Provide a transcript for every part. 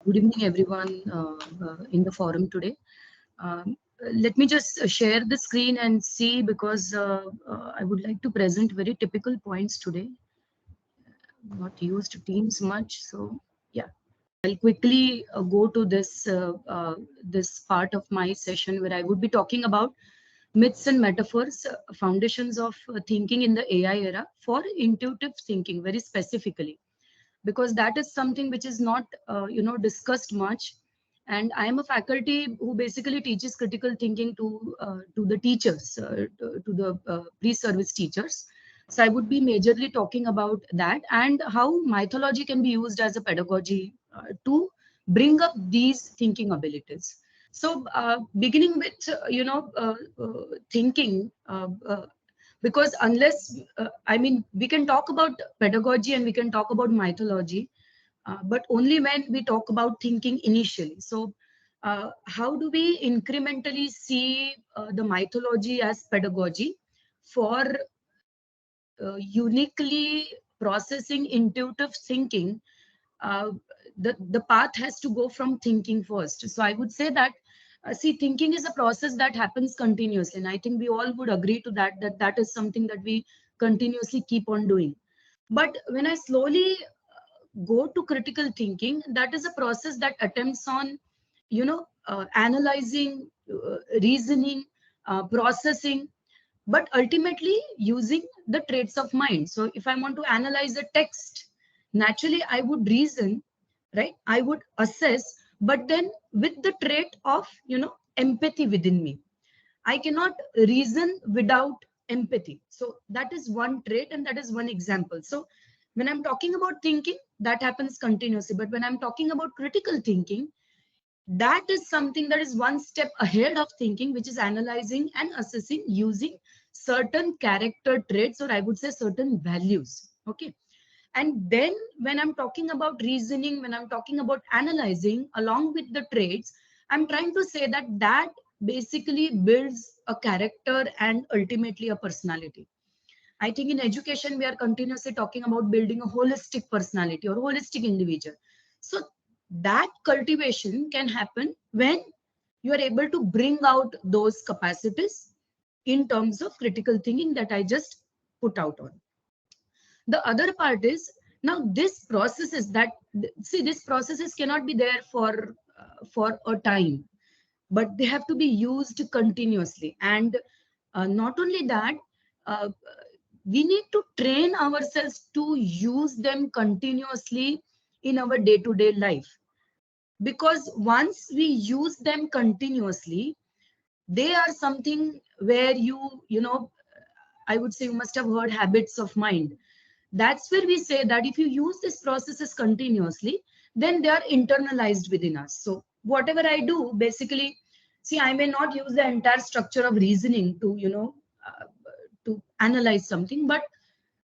Good evening, everyone in the forum today. Um, Let me just share the screen and see because I would like to present very typical points today. Not used Teams much, so yeah. I'll quickly go to this part of my session where I would be talking about myths and metaphors, foundations of thinking in the AI era for intuitive thinking, very specifically, because that is something which is not discussed much. And I am a faculty who basically teaches critical thinking to the teachers, to the pre-service teachers. So I would be majorly talking about that and how mythology can be used as a pedagogy to bring up these thinking abilities. So beginning with thinking, because unless I mean, we can talk about pedagogy and we can talk about mythology, but only when we talk about thinking initially. So how do we incrementally see the mythology as pedagogy for uniquely processing intuitive thinking? uh, the path has to go from thinking first. So I would say that see, thinking is a process that happens continuously, and I think we all would agree to that, that that is something that we continuously keep on doing. But when I slowly go to critical thinking, that is a process that attempts on analyzing, reasoning, processing, but ultimately using the traits of mind. So if I want to analyze a text, naturally I would reason, right? I would assess, but then with the trait of empathy within me. I cannot reason without empathy. So that is one trait and that is one example. So when I'm talking about thinking, that happens continuously. But when I'm talking about critical thinking, that is something that is one step ahead of thinking, which is analyzing and assessing using certain character traits, or I would say certain values. Okay. And then when I'm talking about reasoning, when I'm talking about analyzing along with the traits, I'm trying to say that that basically builds a character and ultimately a personality. I think in education, we are continuously talking about building a holistic personality or holistic individual. So that cultivation can happen when you are able to bring out those capacities in terms of critical thinking that I just put out on. The other part is, now this process is that, see, these processes cannot be there for a time, but they have to be used continuously. And not only that, uh, we need to train ourselves to use them continuously in our day-to-day life, because once we use them continuously, they are something where I would say, you must have heard habits of mind. That's where we say that if you use these processes continuously, then they are internalized within us. So whatever I do, basically, see, I may not use the entire structure of reasoning to to analyze something, but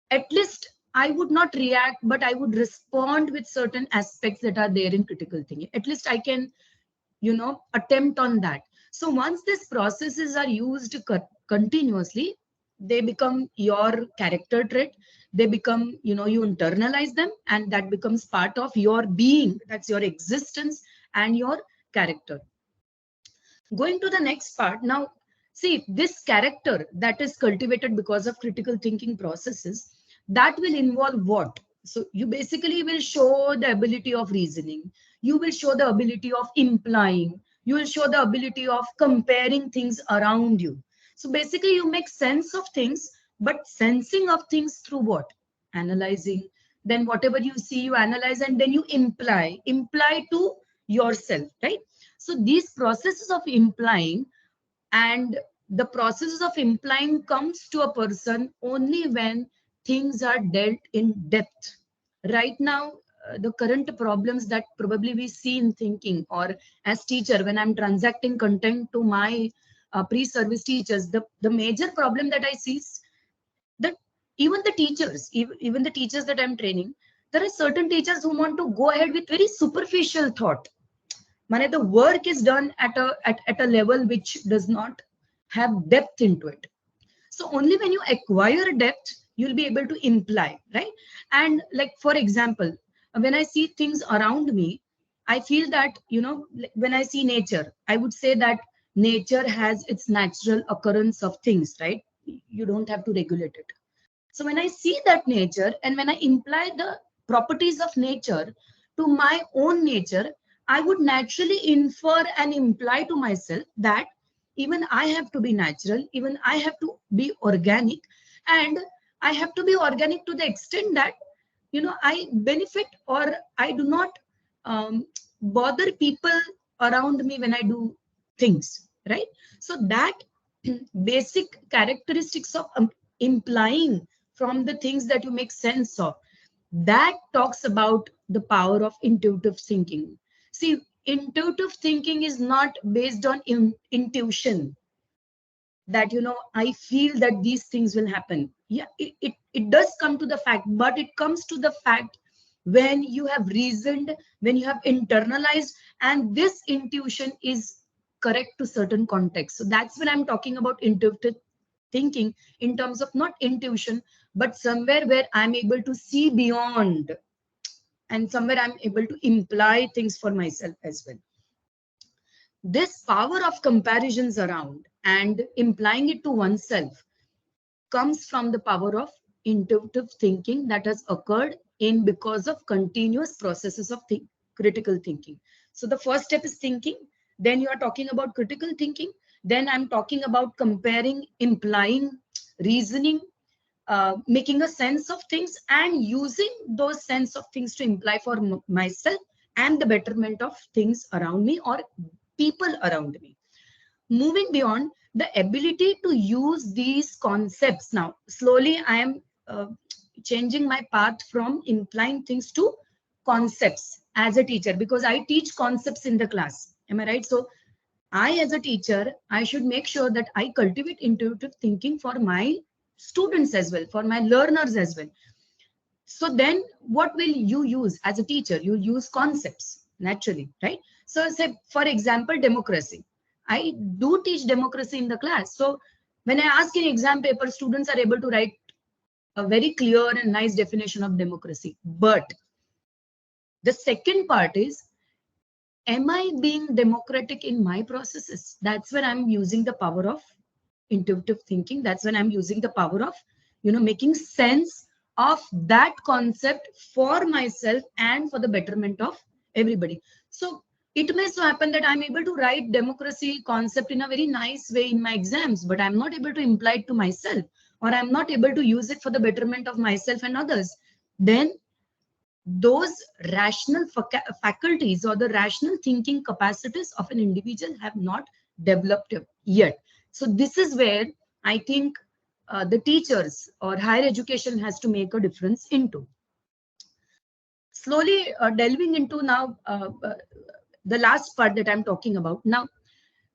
at least I would not react, but I would respond with certain aspects that are there in critical thinking. At least I can attempt on that. So once these processes are used continuously, they become your character trait. They become, you internalize them, and that becomes part of your being. That's your existence and your character. Going to the next part now. See, this character that is cultivated because of critical thinking processes, that will involve what? So you basically will show the ability of reasoning, you will show the ability of implying, you will show the ability of comparing things around you. So basically you make sense of things, but sensing of things through what? Analyzing. Then whatever you see, you analyze, and then you imply to yourself, right? So these processes of implying, and the processes of implying comes to a person only when things are dealt in depth. Right now, the current problems that probably we see in thinking, or as teacher, when I'm transacting content to my pre-service teachers, the major problem that I see is that even the teachers, even the teachers that I'm training, there are certain teachers who want to go ahead with very superficial thought. Mane, the work is done at a level which does not have depth into it. So only when you acquire depth, you'll be able to imply, right? And like, for example, when I see things around me, I feel that, when I see nature, I would say that nature has its natural occurrence of things, right? You don't have to regulate it. So when I see that nature and when I imply the properties of nature to my own nature, I would naturally infer and imply to myself that even I have to be natural, even I have to be organic, and I have to be organic to the extent that, I benefit or I do not bother people around me when I do things, right? So that basic characteristics of implying from the things that you make sense of, that talks about the power of intuitive thinking. See, intuitive thinking is not based on intuition, that I feel that these things will happen. Yeah, it does come to the fact, but it comes to the fact when you have reasoned, when you have internalized, and this intuition is correct to certain context. So that's when I'm talking about intuitive thinking, in terms of not intuition, but somewhere where I'm able to see beyond, and somewhere I'm able to imply things for myself as well. This power of comparisons around and implying it to oneself comes from the power of intuitive thinking that has occurred in because of continuous processes of critical thinking. So the first step is thinking, then you are talking about critical thinking, then I'm talking about comparing, implying, reasoning, making a sense of things and using those sense of things to imply for myself and the betterment of things around me or people around me. Moving beyond the ability to use these concepts, now slowly I am changing my path from implying things to concepts as a teacher, because I teach concepts in the class, am I right? So I as a teacher, I should make sure that I cultivate intuitive thinking for my students as well, for my learners as well. So then what will you use as a teacher? You use concepts naturally, right? So say, for example, democracy. I do teach democracy in the class. So when I ask in exam paper, students are able to write a very clear and nice definition of democracy. But the second part is, am I being democratic in my processes? That's when I'm using the power of intuitive thinking. That's when I'm using the power of, making sense of that concept for myself and for the betterment of everybody. So it may so happen that I'm able to write democracy concept in a very nice way in my exams, but I'm not able to imply it to myself, or I'm not able to use it for the betterment of myself and others. Then those rational faculties or the rational thinking capacities of an individual have not developed yet. So this is where I think the teachers or higher education has to make a difference into. Slowly delving into now the last part that I'm talking about. Now,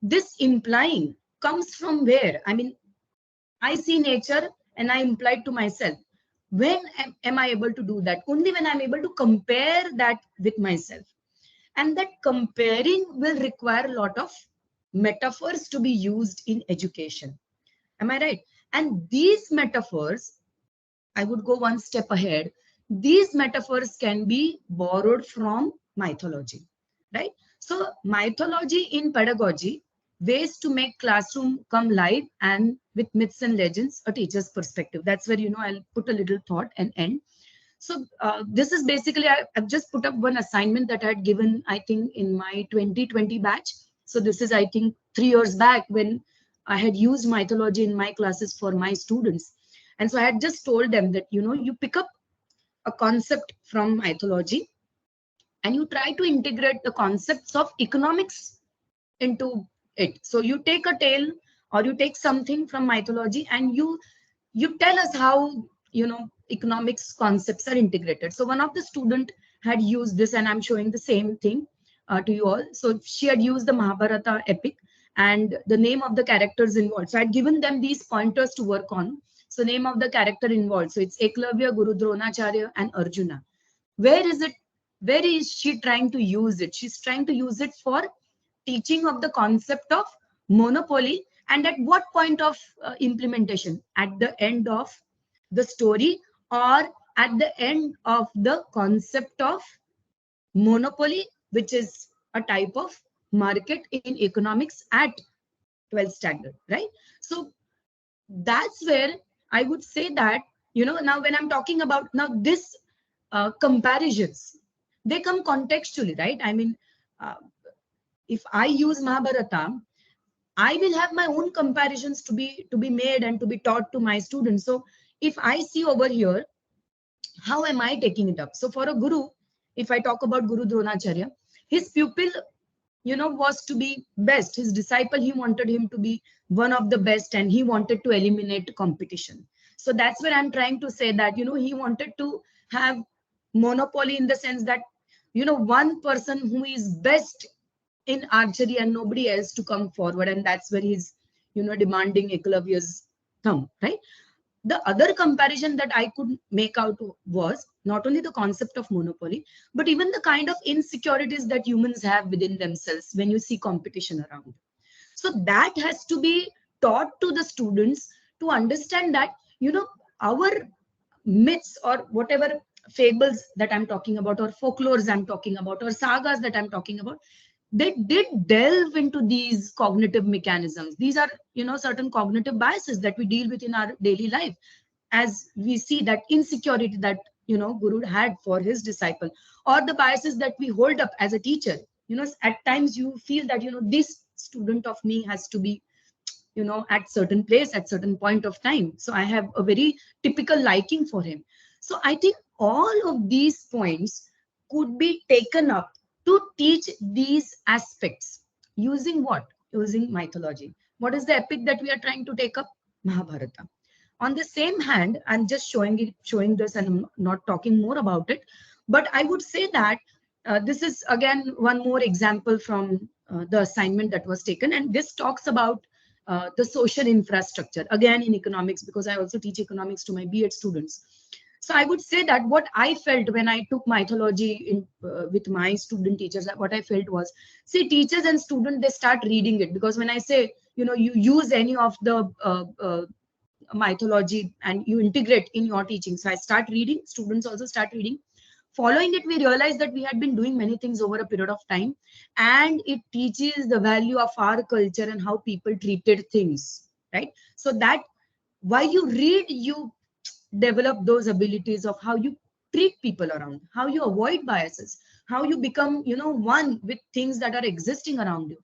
this implying comes from where? I mean, I see nature and I imply to myself. When am I able to do that? Only when I'm able to compare that with myself. And that comparing will require a lot of metaphors to be used in education. Am I right? And these metaphors, I would go one step ahead. These metaphors can be borrowed from mythology, right? So mythology in pedagogy, ways to make classroom come live and with myths and legends, a teacher's perspective. That's where, I'll put a little thought and end. So this is basically, I've just put up one assignment that I had given, I think, in my 2020 batch. So this is, I think, 3 years back when I had used mythology in my classes for my students. And so I had just told them that, you pick up a concept from mythology and you try to integrate the concepts of economics into it. So you take a tale or you take something from mythology and you tell us how, economics concepts are integrated. So one of the student had used this, and I'm showing the same thing to you all. So she had used the Mahabharata epic and the name of the characters involved. So I'd given them these pointers to work on. So name of the character involved. So it's Eklavya, Guru Dronacharya, and Arjuna. Where is it? Where is she trying to use it? She's trying to use it for teaching of the concept of monopoly. And at what point of implementation? At the end of the story, or at the end of the concept of monopoly which is a type of market in economics at 12th standard, right? So that's where I would say that, now when I'm talking about now this comparisons, they come contextually, right? I mean, uh, if I use Mahabharata, I will have my own comparisons to be made and to be taught to my students. So if I see over here, how am I taking it up? So for a guru, if I talk about Guru Dronacharya, his pupil, was to be best. His disciple, he wanted him to be one of the best, and he wanted to eliminate competition. So that's where I'm trying to say that, he wanted to have monopoly in the sense that, one person who is best in archery and nobody else to come forward. And that's where he's, demanding Eklavya's thumb, right? The other comparison that I could make out was not only the concept of monopoly, but even the kind of insecurities that humans have within themselves when you see competition around. So that has to be taught to the students to understand that, our myths or whatever fables that I'm talking about, or folklores I'm talking about, or sagas that I'm talking about, they did delve into these cognitive mechanisms. These are, certain cognitive biases that we deal with in our daily life, as we see that insecurity that, Guru had for his disciple, or the biases that we hold up as a teacher. At times you feel that, this student of me has to be, at certain place at certain point of time, so I have a very typical liking for him. So I think all of these points could be taken up to teach these aspects using what? Using mythology. What is the epic that we are trying to take up? Mahabharata. On the same hand, I'm just showing this, and I'm not talking more about it, but I would say that this is again one more example from the assignment that was taken, and this talks about the social infrastructure, again in economics, because I also teach economics to my B.Ed students. So I would say that what I felt when I took mythology with my student teachers, what I felt was, see, teachers and students, they start reading it, because when I say, you use any of the mythology and you integrate in your teaching. So I start reading, students also start reading. Following it, we realized that we had been doing many things over a period of time, and it teaches the value of our culture and how people treated things, right? So that while you read, you develop those abilities of how you treat people around, how you avoid biases, how you become, one with things that are existing around you.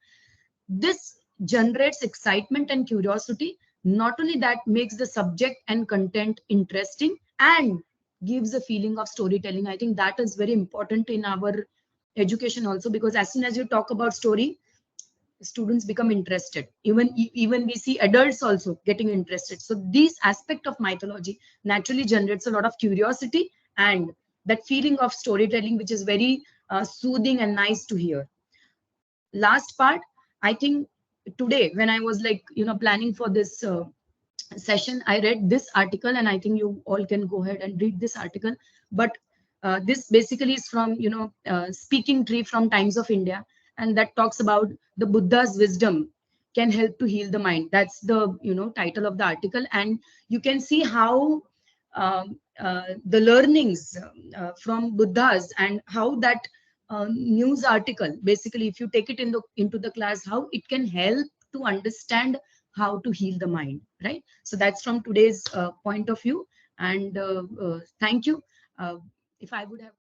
This generates excitement and curiosity. Not only that, makes the subject and content interesting and gives a feeling of storytelling. I think that is very important in our education also, because as soon as you talk about story, students become interested. Even we see adults also getting interested. So this aspect of mythology naturally generates a lot of curiosity and that feeling of storytelling, which is very soothing and nice to hear. Last part, I think today when I was like, planning for this session, I read this article, and I think you all can go ahead and read this article. But this basically is from, Speaking Tree from Times of India, and that talks about the Buddha's wisdom can help to heal the mind. That's the, title of the article. And you can see how the learnings from Buddhas, and how that news article, basically if you take it into the class, how it can help to understand how to heal the mind, right? So that's from today's point of view. And thank you. If I would have